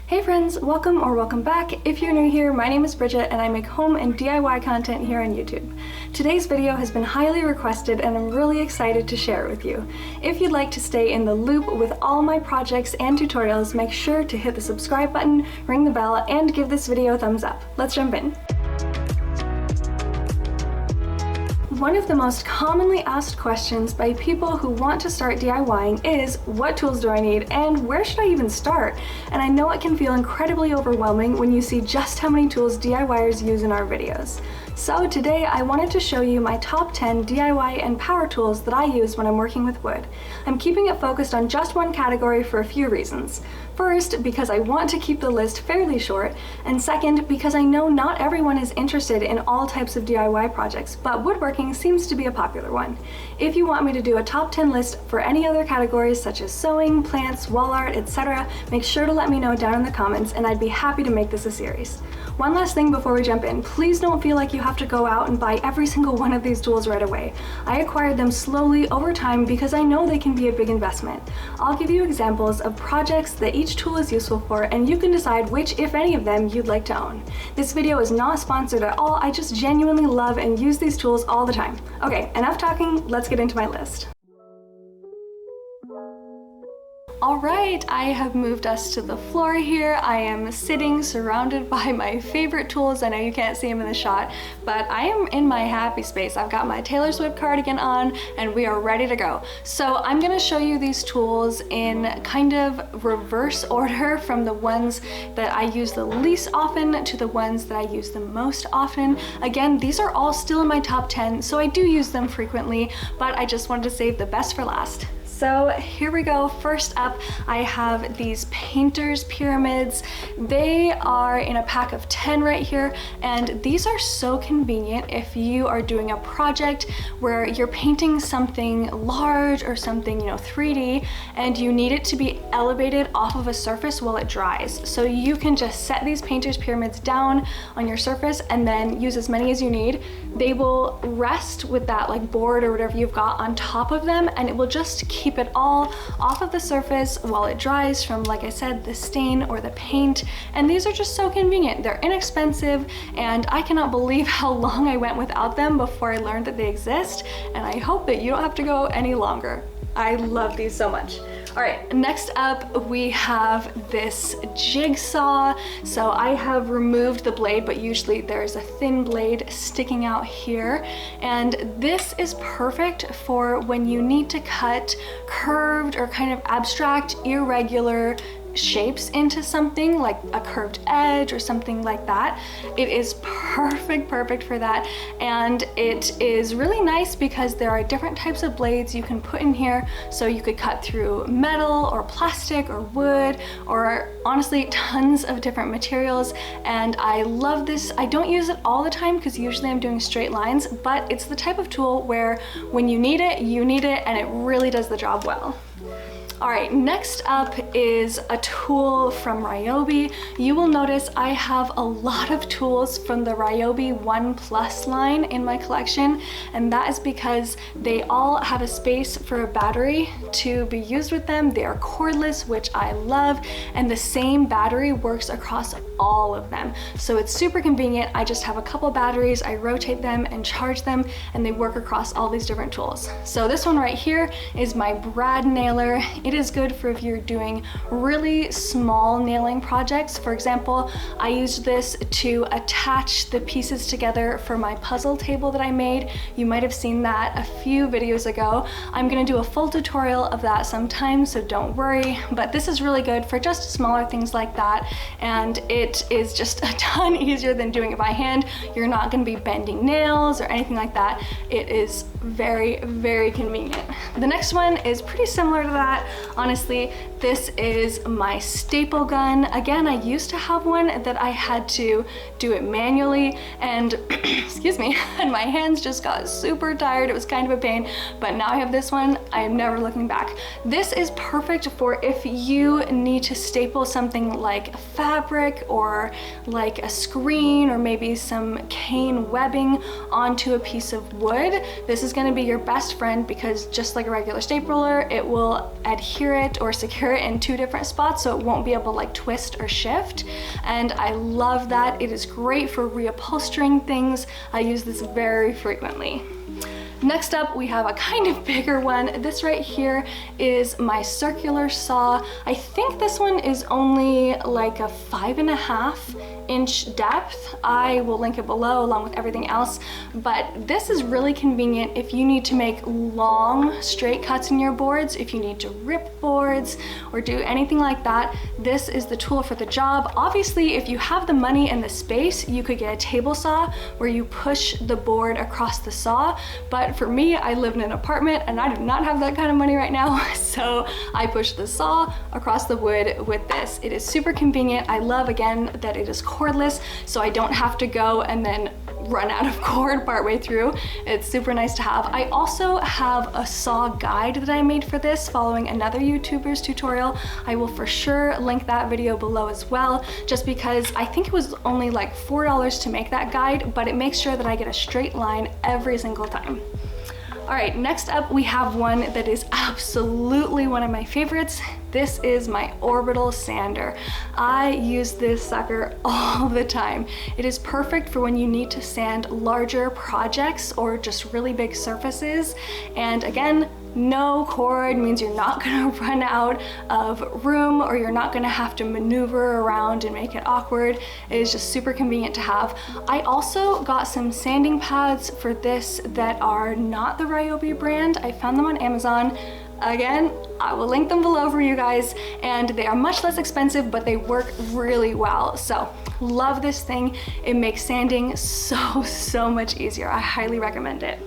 Hey friends, welcome back. If you're new here, my name is Bridget and I make home and DIY content here on YouTube. Today's video has been highly requested and I'm really excited to share it with you. If you'd like to stay in the loop with all my projects and tutorials, make sure to hit the subscribe button, ring the bell, and give this video a thumbs up. Let's jump in. One of the most commonly asked questions by people who want to start DIYing is, what tools do I need and where should I even start? And I know it can feel incredibly overwhelming when you see just how many tools DIYers use in our videos. So today I wanted to show you my top 10 DIY and power tools that I use when I'm working with wood. I'm keeping it focused on just one category for a few reasons. First, because I want to keep the list fairly short, and second, because I know not everyone is interested in all types of DIY projects, but woodworking seems to be a popular one. If you want me to do a top 10 list for any other categories such as sewing, plants, wall art, etc., make sure to let me know down in the comments and I'd be happy to make this a series. One last thing before we jump in, please don't feel like you have to go out and buy every single one of these tools right away. I acquired them slowly over time because I know they can be a big investment. I'll give you examples of projects that each tool is useful for and you can decide which, if any of them, you'd like to own. This video is not sponsored at all, I just genuinely love and use these tools all the time. Okay, enough talking, let's get into my list. Alright, I have moved us to the floor here. I am sitting surrounded by my favorite tools. I know you can't see them in the shot, but I am in my happy space. I've got my Taylor Swift cardigan on and we are ready to go. So I'm going to show you these tools in kind of reverse order from the ones that I use the least often to the ones that I use the most often. Again, these are all still in my top 10, so I do use them frequently, but I just wanted to save the best for last. So here we go. First up, I have these painter's pyramids. They are in a pack of 10 right here, and these are so convenient if you are doing a project where you're painting something large or something, 3D, and you need it to be elevated off of a surface while it dries. So you can just set these painter's pyramids down on your surface and then use as many as you need. They will rest with that board or whatever you've got on top of them, and it will just keep it all off of the surface while it dries from, like I said, the stain or the paint. And these are just so convenient. They're inexpensive, and I cannot believe how long I went without them before I learned that they exist, and I hope that you don't have to go any longer. I love these so much. All right, next up we have this jigsaw. So I have removed the blade, but usually there's a thin blade sticking out here. And this is perfect for when you need to cut curved or kind of abstract, irregular shapes into something like a curved edge or something like that. It is perfect for that, and it is really nice because there are different types of blades you can put in here, so you could cut through metal or plastic or wood or honestly tons of different materials, and I love this. I don't use it all the time because usually I'm doing straight lines, but it's the type of tool where when you need it, and it really does the job well. All right, next up is a tool from Ryobi. You will notice I have a lot of tools from the Ryobi 1 Plus line in my collection, and that is because they all have a space for a battery to be used with them. They are cordless, which I love, and the same battery works across all of them. So it's super convenient. I just have a couple batteries, I rotate them and charge them, and they work across all these different tools. So this one right here is my brad nailer. It is good for if you're doing really small nailing projects. For example, I used this to attach the pieces together for my puzzle table that I made. You might have seen that a few videos ago. I'm gonna do a full tutorial of that sometime, so don't worry. But this is really good for just smaller things like that, and it is just a ton easier than doing it by hand. You're not gonna be bending nails or anything like that. It is very convenient. The next one is pretty similar to that. Honestly, this is my staple gun. Again, I used to have one that I had to do it manually, and excuse me, and my hands just got super tired. It was kind of a pain, but now I have this one. I am never looking back. This is perfect for if you need to staple something like fabric or like a screen or maybe some cane webbing onto a piece of wood. This is going to be your best friend because just like a regular stapler, it will adhere it or secure secure it in 2 different spots so it won't be able to like twist or shift. And I love that. It is great for reupholstering things. I use this very frequently. Next up, we have a kind of bigger one. This right here is my circular saw. I think this one is only like a 5.5-inch depth. I will link it below along with everything else, but this is really convenient if you need to make long straight cuts in your boards, if you need to rip boards or do anything like that. This is the tool for the job. Obviously, if you have the money and the space, you could get a table saw where you push the board across the saw, but for me, I live in an apartment and I do not have that kind of money right now, so I push the saw across the wood with this. It is super convenient. I love, again, that it is cordless, so I don't have to go and then run out of cord partway through. It's super nice to have. I also have a saw guide that I made for this following another YouTuber's tutorial. I will for sure link that video below as well, just because I think it was only like $4 to make that guide, but it makes sure that I get a straight line every single time. All right, next up we have one that is absolutely one of my favorites. This is my Orbital sander. I use this sucker all the time. It is perfect for when you need to sand larger projects or just really big surfaces. And again, no cord means you're not gonna run out of room, or you're not gonna have to maneuver around and make it awkward. It is just super convenient to have. I also got some sanding pads for this that are not the Ryobi brand. I found them on Amazon. Again, I will link them below for you guys, and they are much less expensive, but they work really well. So love this thing. It makes sanding so much easier. I highly recommend it.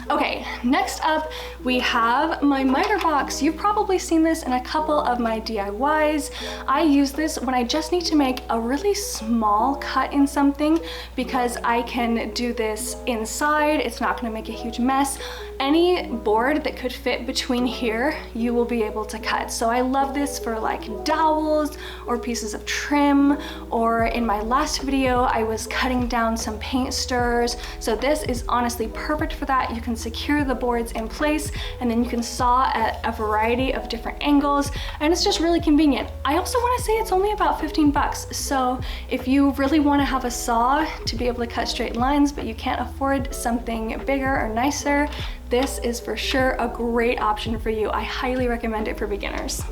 Okay, next up we have my miter box. You've probably seen this in a couple of my DIYs. I use this when I just need to make a really small cut in something, because I can do this inside. It's not gonna make a huge mess. Any board that could fit between here, you will be able to cut. So I love this for like dowels or pieces of trim, or in my last video, I was cutting down some paint stirrers. So this is honestly perfect for that. You can secure the boards in place, and then you can saw at a variety of different angles, and it's just really convenient. I also want to say it's only about 15 bucks. So if you really want to have a saw to be able to cut straight lines, but you can't afford something bigger or nicer, this is for sure a great option for you. I highly recommend it for beginners.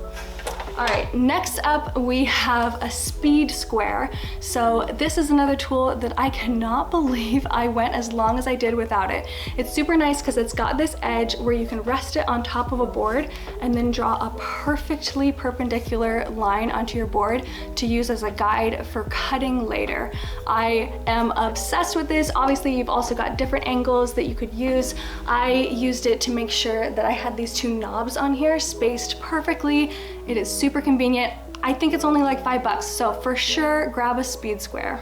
All right, next up we have a speed square. So this is another tool that I cannot believe I went as long as I did without it. It's super nice because it's got this edge where you can rest it on top of a board and then draw a perfectly perpendicular line onto your board to use as a guide for cutting later. I am obsessed with this. Obviously, you've also got different angles that you could use. I used it to make sure that I had these 2 knobs on here spaced perfectly. It is super convenient. I think it's only like 5 bucks, so for sure grab a speed square.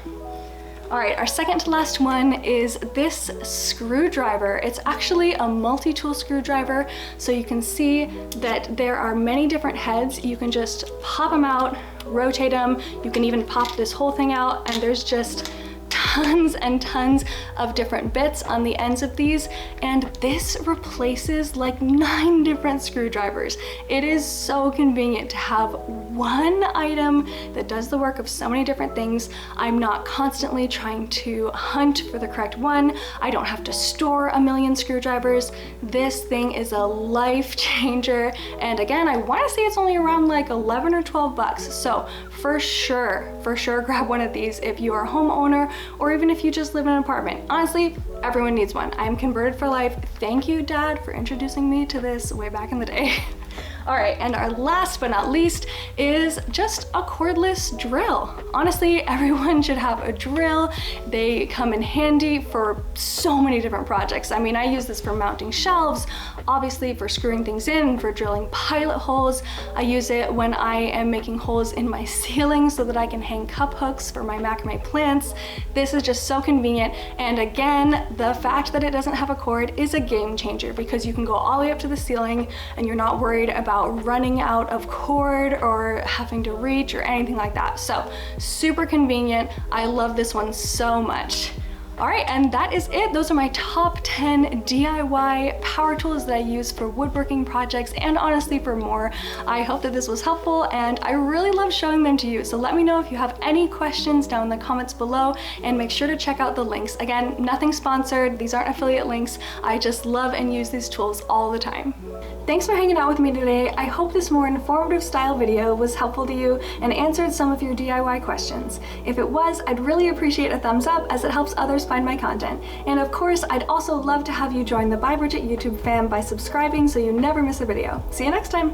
All right, our second to last one is this screwdriver. It's actually a multi-tool screwdriver, so you can see that there are many different heads. You can just pop them out, rotate them. You can even pop this whole thing out, and there's just tons and tons of different bits on the ends of these, and this replaces like 9 different screwdrivers. It is so convenient to have one item that does the work of so many different things. I'm not constantly trying to hunt for the correct one. I don't have to store a million screwdrivers. This thing is a life changer, and again, I want to say it's only around like 11 or 12 bucks. So for sure grab one of these if you are a homeowner, or even if you just live in an apartment. Honestly, everyone needs one. I am converted for life. Thank you, Dad, for introducing me to this way back in the day. All right, and our last but not least is just a cordless drill. Honestly, everyone should have a drill. They come in handy for so many different projects. I mean, I use this for mounting shelves, obviously for screwing things in, for drilling pilot holes. I use it when I am making holes in my ceiling so that I can hang cup hooks for my macrame plants. This is just so convenient. And again, the fact that it doesn't have a cord is a game changer, because you can go all the way up to the ceiling and you're not worried about running out of cord or having to reach or anything like that. So super convenient. I love this one so much. All right, and that is it. Those are my top 10 DIY power tools that I use for woodworking projects and honestly for more. I hope that this was helpful and I really love showing them to you. So let me know if you have any questions down in the comments below and make sure to check out the links. Again, nothing sponsored. These aren't affiliate links. I just love and use these tools all the time. Thanks for hanging out with me today. I hope this more informative style video was helpful to you and answered some of your DIY questions. If it was, I'd really appreciate a thumbs up as it helps others find my content. And of course, I'd also love to have you join the By Bridget YouTube fam by subscribing so you never miss a video. See you next time!